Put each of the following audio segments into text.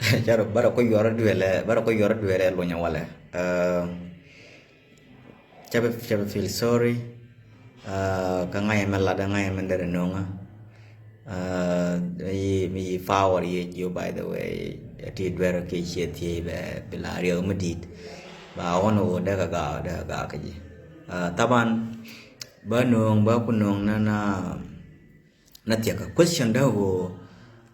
Charo bara ko yoro duele lo nyawale. Chabe feel sorry. Ka ngai men la da ngai men dere nonga. Mi power ye you by the way. Ti dwero ke che ti be la rio medit. Ba ono da ga ka ji. Taban ba nong ba kunong na tiya ka question da wo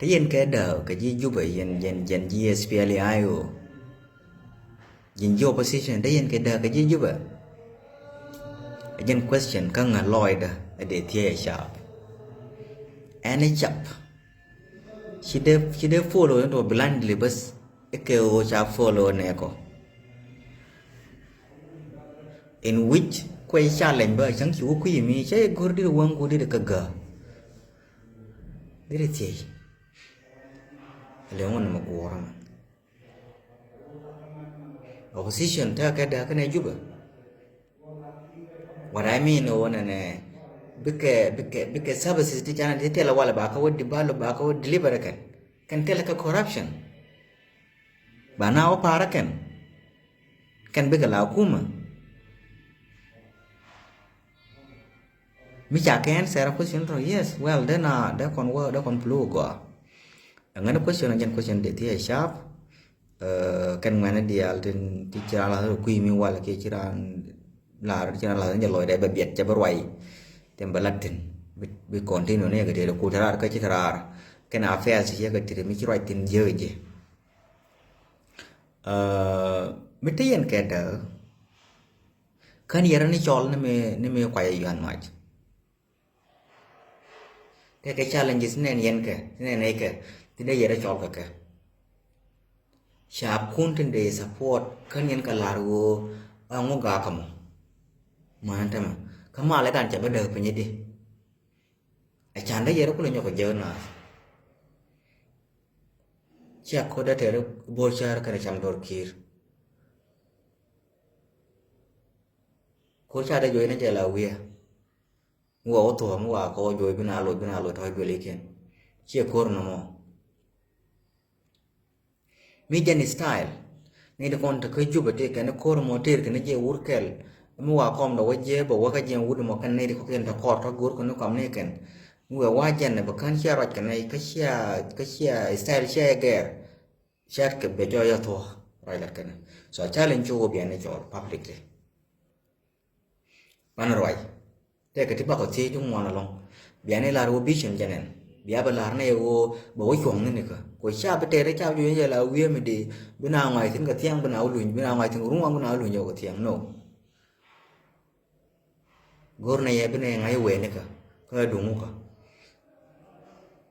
thế yên cái đầu cái gì giúp vậy yên GSPLI ayo yên vô position thế yên cái đầu cái gì giúp vậy yên question căng ngà lòi đó để thiê sharp any chap chỉ để follow nó blindly bus cái ô cha follow này có in which quay challenge bởi chẳng chịu quý mi chứ gửi đi uang gửi đi cái gờ để thiê Leon Maguire. Opposition ta cái này giúp what I mean one big services ti chana tell wala ba ka wodi balo ba ka wodi deliver kan tell ka corruption ba na o para kan big la kuma mi cha kan sera question yes well then da kon blue go ngana question de ti sharp kan ngana dial den ti chira la kui mi wala ke chira la loy de biet cha barwai tem balatin bi continue ne ga de ku tarar ka chitarar kan affairs ye ga ti mi chira tin je je mi ti yen ke da kan yara ni chol ne me kwai yan mach cái challenges ne yen ke ne ke thì đây là cho cái sharp content để support kan yen kalaru ang ga kamu mana mà kama lại kan cha beda penye di chanda yero kulo nyoko jona cha ko da tere bolchar kana cham dor kir ko cha da joy na jela wiya ngo to ngo ko joy bina lo toy bele ken che kor no mo Mijan style ni de kon ta ke juba te kan ko mo ter kan je urkel mu wa kom do waje bo wa ka je wud mo kan ne de ko ken ta ko ta gur ko no kam ne ken mu wa jan ne ba kan sia rat kan ai ka sia style sia ger chat ke be jo ya to rai la kan so challenge jo bi ne jo publicly pan roi te ke ti ba ko ti jung mo na long bi ne la ro bi chen janen bia balar này ô bố chuồng này cả của cha bê tê đấy cha vui như là vui mà đi bên nào ngoài thằng cái thiang bên nào lùn bên nào ngoài thằng rung bên nào lùn nhiều cái thiang no gor này bên này ngay quê này cả cái đúng không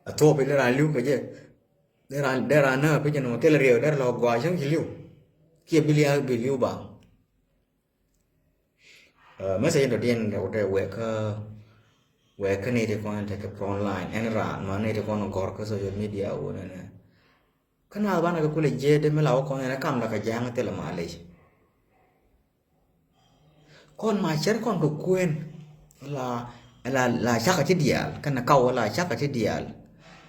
à thôi bây giờ là lưu cái gì để ra nữa bây giờ nó tên là riêu để là gọi chẳng chỉ lưu kia bị lưu bảo mấy cái đầu tiên là quê cái này thì con take up online and ra mà này thì con gọi cái social media u này cái nào bạn cái kule je de me lawo con này kam la ka jang te la male con mà chết con được quên là chắc cái dial cái nào câu là chắc cái dial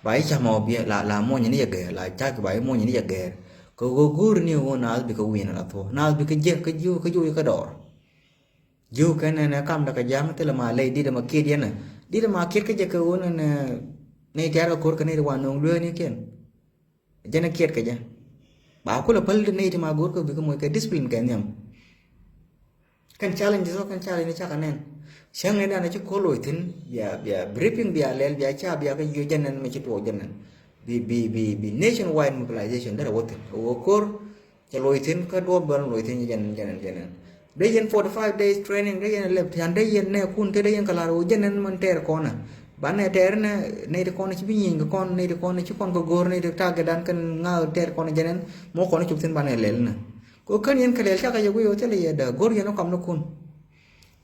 bảy cha mò bia là mo như này cái là chắc cái bảy mo như này cái có gur ni ho na bi cái win là thôi na bi cái je cái đỏ ju cái này kam la ka jang te la male đi mà kia đi này đi mà kiết cái cái uốn này theo là cột cái này là hoàn nông lúa này kiên cho nên kiết cái gì bảo cô là phật này thì mà cột cái một cái discipline cái nhầm kan challenge chắc cái này sáng nay đang nói chút có lỗi thính bia briefing bia lên bia cha bia cái gì cho nên mình chỉ tổ cho nên bị nationwide mobilization đó là what thính cột cho lỗi thính cái đua bên lỗi thính cho nên đây là 45 days training đây là lập thì đây là này kun thế đây là kalau ujian nên mình ter con à bạn này ter này con chỉ biết nhìn cái con này con chỉ con có gor này được ta cái đàn cần ngao ter con cho nên mỗi con chụp trên bạn này lên nè có cái những cái chắc cái gì thế là được gor nó cầm nó kun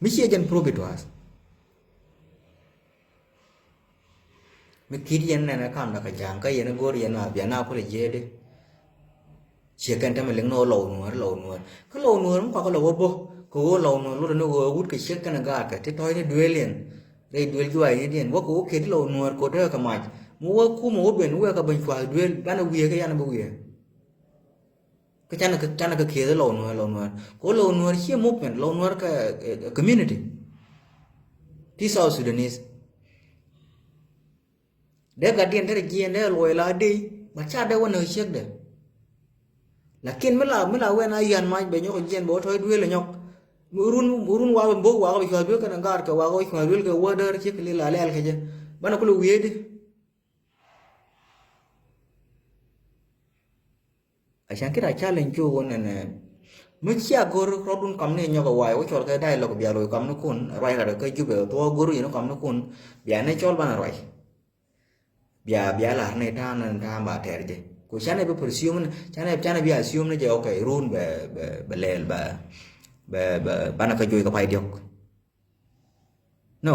mình chỉ dân pro biết was mình kỹ dân này nó cầm là cái dạng cái gì nó gor gì nào biển nào có thể dễ đấy chỉ cần cho mình lấy nó lầu nữa cái lầu nữa nó có lầu bố cố lầu nữa lúc đó nó hút cái chiếc cái nó gạt cái thôi nó đuôi liền đây đuôi chuối như thế quá cố cái lầu nữa cố đó cả mày mua cú mua biển mua cả bình chuối đuôi bán nó bìa cái ăn nó bìa cái chana cái kia lo nuôi có lo nuôi here movement lo nuôi cái community this South Sudanese để cái điện để cái để lôi là đi mà cha để quan nơi chiếc đấy là kiên mới là quen ai ăn mai bây giờ cái bố thôi đuôi là nhóc urun wa bố wa cái biết cái ngar cái wa cái biết cái water chiếc cái là lẹ cái gì bạn nó có lưu ý đi asan kita challenge jo nene mechia gor rodun kamne nyoga wai o chol ka dialogue bia lo kamno kun rai ra ka jube to gor yino kamno kun bia ne chol bana rai bia la ne ta nan ta ba terje ko chane be presume chane bia assume ne je okay run be lel ba bana ka joy ka pai diok no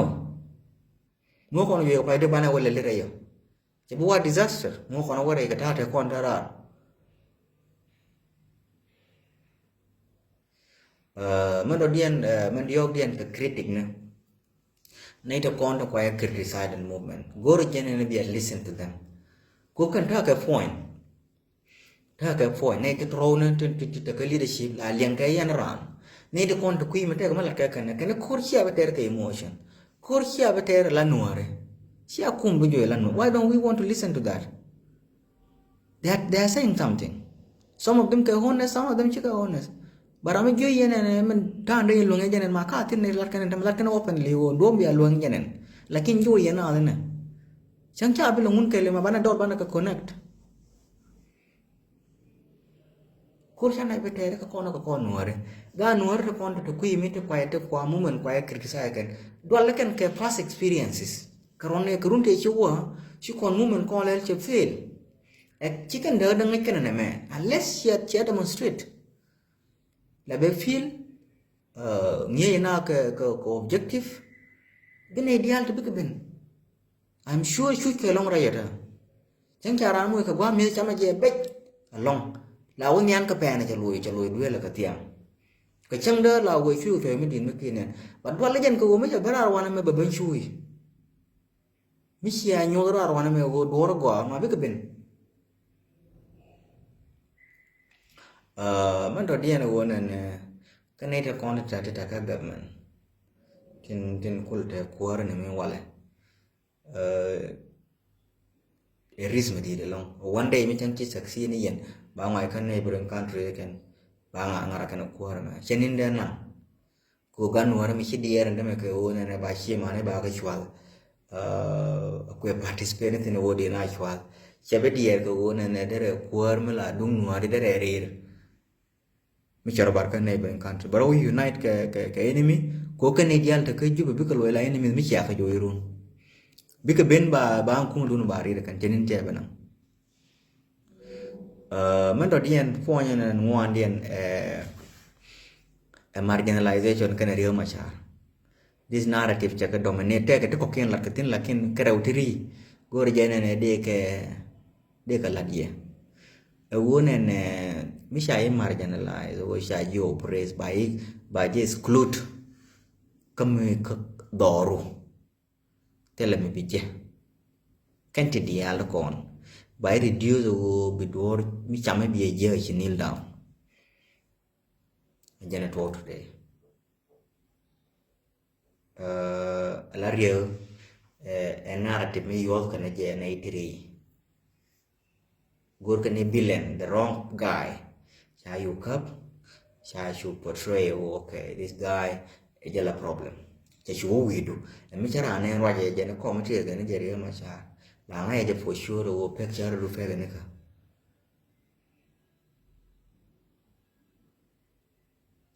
mo kono ye ka pai de bana wala le re yo je bo disaster mo kono wore ka ta te kon ta mình đầu tiên mình điều điện cái critic nữa nay đó con nó quay criticize the movement go to gen and be listen to them go cần thắc cái point nay cái role nó cái leadership là liên cái anh ran nay đó con quy mà cái mà là cái nó khorchia beter cái emotion khorchia beter là nuare chia kum bây giờ là nuare why don't we want to listen to that they are saying something some of them cái honest some of them chưa cái honest barang itu je nene men dah ada luang je nene maka tin nene latkan openly wo dom biar luang je nene lakin jo je na nene chẳng cha bilang mun kele ma bana dot bana ka connect kursa na betere ka kono nuare ga nuare to kon to kui mi to kwai to kwa moment kwai criticize kan dwal kan ke past experiences karone kurun te chuwa shi kon moment kon lel che fail ek chicken de dang kan ne me unless you demonstrate là bé feel nghe na cái objective cái này ideal to cái bên I'm sure cái long ra rồi chẳng chả ra mua cái quá miếng chăm là bách long là ông nhang cái bè này cho lùi đuôi là cái tiang cái chân đó là người chui phải mới đi mới kia này bạn qua lấy dân cái mới cho bé ra ngoài mới bận chui mới xia nhô ra ngoài mới đồ ra gõ mà biết cái bên mình đầu tiên là vấn đề cái này thì con đã trả cái government tin kul te kuar ne me wale risk medi de long one day mi chan chi succeed ni yen ba ngai kan neighboring country kan ba ngara kan kuar ma chenin de na ko gan war mi chi dier nda me ko ne ba chi ma ne ba ga chwal ko participate ne wo de na chwal chebe dier ko ne de kuar me la dung nuar de re mi charo bar kan neighboring country but we unite ke enemy ko kan ideal ta ke jube bi ko la enemy mi cha fa joirun bi ke ben ba ku dun bari kan jenin je bana man do dien point na ngwan dien marginalization kan riyo ma cha this narrative cha ka dominate ke ko ken la tin lakin krautiri gor jene ne de ka ladie wone ne mi sha marginalize o sha you oppressed by just exclude kami doru tele mi bije kan ti dial kon by reduce o bidor mi chame bi je kneel down jana to today la real narrative mi yo kan je na itiri gor kan villain the wrong guy cha you cup cha should portray okay this guy is a problem cha show we do mi chara ne ro je ne ko mti ga ne je re ma cha la ngai je for sure o picture ru fe ne ka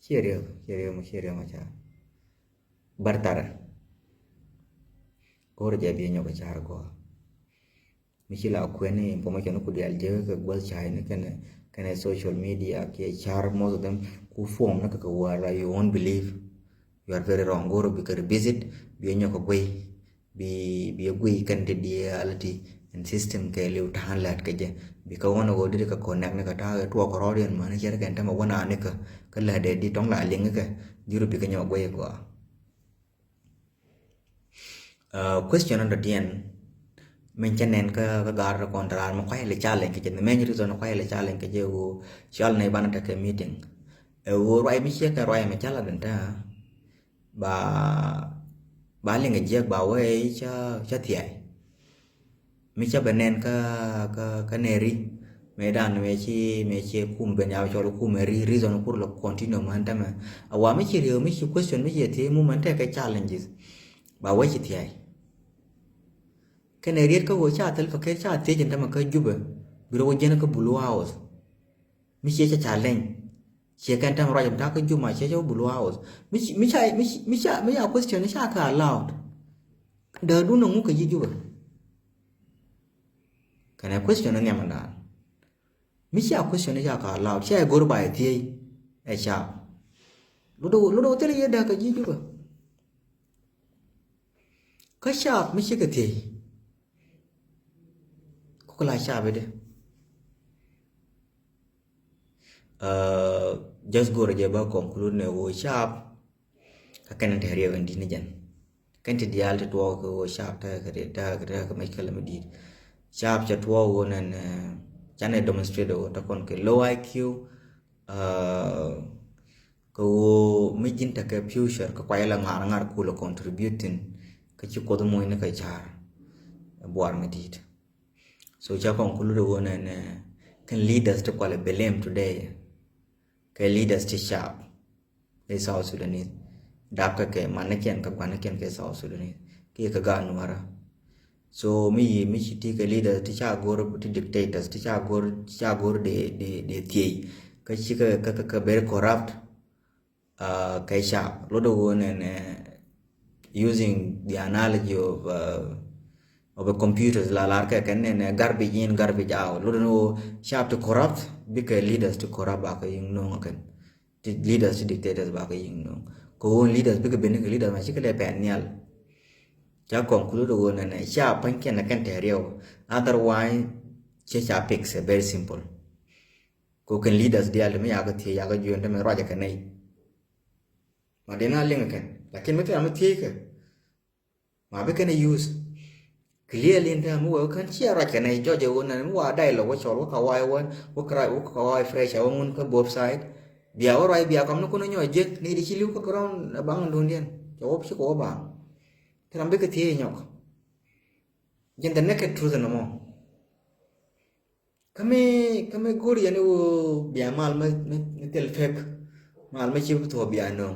cherio ma cha bartara gor je bi nyo ka char ko mi chila ko ne information ko dial je ka gol chai ne kan social media ke char most of them ku form na ka wara you won't believe you are very wrong goro because visit bi nyoko gwe bi gwe kan de reality and system ke le utan lat ke je bi ka wono go de ka connect ne ka ta to ko rodian ma ne chere kan ta ma wona ne ka la de di tong la ling ke diru bi ka nyoko gwe ko question under the end mình cho nên cái gar con ra mà quay lại challenge cái chuyện mình như rồi nó quay lại challenge cái điều challenge này ban cái meeting rồi mình chia cái rồi mình challenge đến ta bà liền cái giấc bảo ấy cho thiệt mình cho bên nên cái neri medan me chi kum ben ya cho kum reason kur lo continue man ta ma awa me chi rio me chi question me chi the moment cái challenges bà ấy chi thiệt cái này riết có cha tel fa cái cha te jenta ma ka juba biro wajena ka bulu house mi che challenge che kan tam rajam ta ka juma che bulu house mi ya question cha ka allowed da du no ka ji juba kana question ne amanda mi ya question cha ka allowed che gor ba ti e cha ludo tel ye da ka ji juba ka sha mi che ka ti có lại sao vậy đấy just go aja ba conclude ne wo sharp akan ta riya wandi ne jan kan ta dial ta to ko sharp ta ka mai kala madi sharp cha to wo nan chane demonstrate wo ta kon ke low IQ ko mi jin ta ka future ka kwai la ngar ku lo contributing ka ci ko do moy ne ka char boar madi so cha conclude one and can leaders to call a blame today can leaders to sharp in South Sudanese dap ka ke manakian ka kwanakian ke South Sudanese ki ka ga nuara so mi chiti ka leaders to cha gor to dictators to cha gor de tie ka chi ka very corrupt ka sharp lo do one and using the analogy of a computers la larka can garbage in garbage out lo no sharp to corrupt because leaders to corrupt ba ka yung no kan leaders to dictators ba ka yung no ko leaders because ben leader ma chikale pen nyal cha conclude wo na sharp pan ken kan tereo otherwise che sharp picks very simple ko kan leaders dia le me ya ka thi ya ka yuen ta me roja kan nei ma dena lenga kan lakin me ta ma thi ka ma be kan use clearly in time wo kan chia ra kan nei jo je won nan wa dai lo wa chol wa ka wai won wa krai wa ka wai fresh wa mun ka both side bia wa rai bia kam no ko nyo je ni di chilu ka ground bang don dien jo op chi ko ba tram be ka thi nyok jen the naked truth no mo kame gori yani wo bia mal me tel fake mal me chi to bia no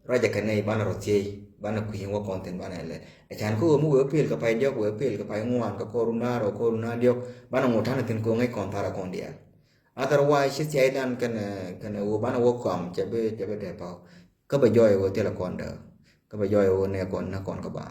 ra ja kan nei ban ro thi bana ku yin wa content bana le e chan ko mu we pel ka pai dio we pel ka pai ngwan ka corona dio bana ngotan tin ko ngai kon tara kon dia otherwise shi sai dan kan wo bana wo kom chebe de pa ka ba joy wo tela kon da ka ba joy wo ne kon na kon ka ba